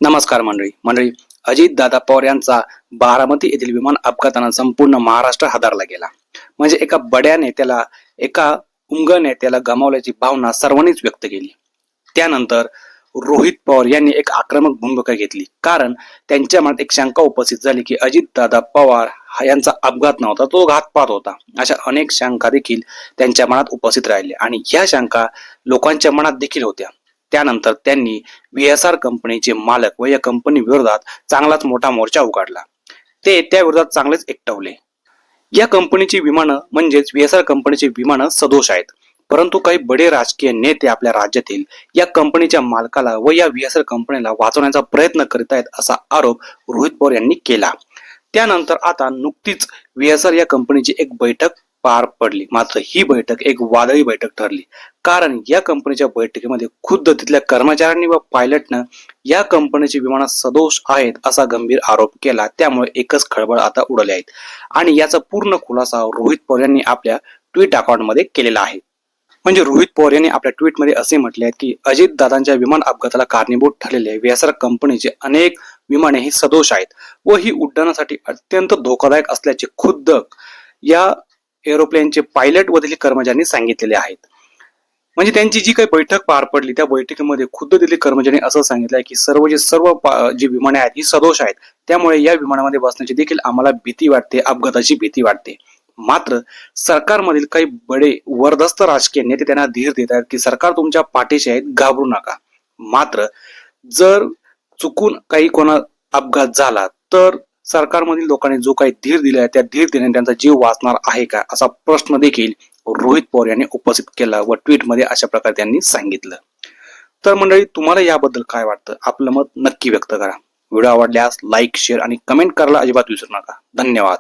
नमस्कार मंडळी अजितदादा पवार यांचा बारामती येथील विमान अपघातानं संपूर्ण महाराष्ट्र हादरला गेला. म्हणजे एका बड्या नेत्याला, एका उमग नेत्याला गमावल्याची भावना सर्वांनीच व्यक्त केली. त्यानंतर रोहित पवार यांनी एक आक्रमक भूमिका घेतली, कारण त्यांच्या मनात एक शंका उपस्थित झाली की अजितदादा पवार यांचा अपघात नव्हता, तो घातपात होता. अशा अनेक शंका देखील त्यांच्या मनात उपस्थित राहिल्या आणि ह्या शंका लोकांच्या मनात देखील होत्या. त्यानंतर त्यांनी VSR कंपनीचे मालक व या कंपनी विरोधात चांगलाच मोठा मोर्चा उघडला. ते त्या विरोधात चांगलेच एकटवले. या कंपनीची विमानं म्हणजेच VSR कंपनीची विमानं सदोष आहेत, परंतु काही बडे राजकीय नेते आपल्या राज्यातील या कंपनीच्या मालकाला व या VSR कंपनीला वाचवण्याचा प्रयत्न करीत आहेत, असा आरोप रोहित पवार यांनी केला. त्यानंतर आता नुकतीच VSR या कंपनीची एक बैठक पार पडली. मात्र ही बैठक एक वादळी बैठक ठरली, कारण या कंपनीच्या बैठकीमध्ये खुद्द तिथल्या कर्मचाऱ्यांनी व पायलटनं या कंपनीची विमानं सदोष आहेत असा गंभीर आरोप केला. त्यामुळे एकच खळबळ आता उडाली आहेत आणि याचा पूर्ण खुलासा रोहित पवार यांनी आपल्या ट्विट अकाउंटमध्ये केलेला आहे. म्हणजे रोहित पवार यांनी आपल्या ट्विटमध्ये असे म्हटले आहे की अजितदादांच्या विमान अपघाताला कारणीभूत ठरलेले VSR कंपनीचे अनेक विमाने ही सदोष आहेत व ही उड्डाणासाठी अत्यंत धोकादायक असल्याचे खुद्द या एरोप्लेनचे पायलट व तिथले कर्मचाऱ्यांनी सांगितलेले आहेत. म्हणजे त्यांची जी काही बैठक पार पडली त्या बैठकीमध्ये खुद्द तिथले कर्मचाऱ्यांनी असं सांगितलंय की सर्व जी विमाने आहेत ही सदोष आहेत, त्यामुळे या विमानामध्ये बसण्याची देखील आम्हाला भीती वाटते, अपघाताची भीती वाटते. मात्र सरकारमधील काही बडे वरदस्त राजकीय नेते त्यांना धीर देत आहेत की सरकार तुमच्या पाठीशी आहेत, घाबरू नका. मात्र जर चुकून काही कोणा अपघात झाला तर सरकारमधील लोकांनी जो काही धीर दिलाय त्या धीर देण्याने त्यांचा जीव वाचणार आहे का, असा प्रश्न देखील रोहित पवार यांनी उपस्थित केला व ट्विटमध्ये अशा प्रकारे त्यांनी सांगितलं. तर मंडळी, तुम्हाला याबद्दल काय वाटतं? आपलं मत नक्की व्यक्त करा. व्हिडिओ आवडल्यास लाईक, शेअर आणि कमेंट करायला अजिबात विसरू नका. धन्यवाद.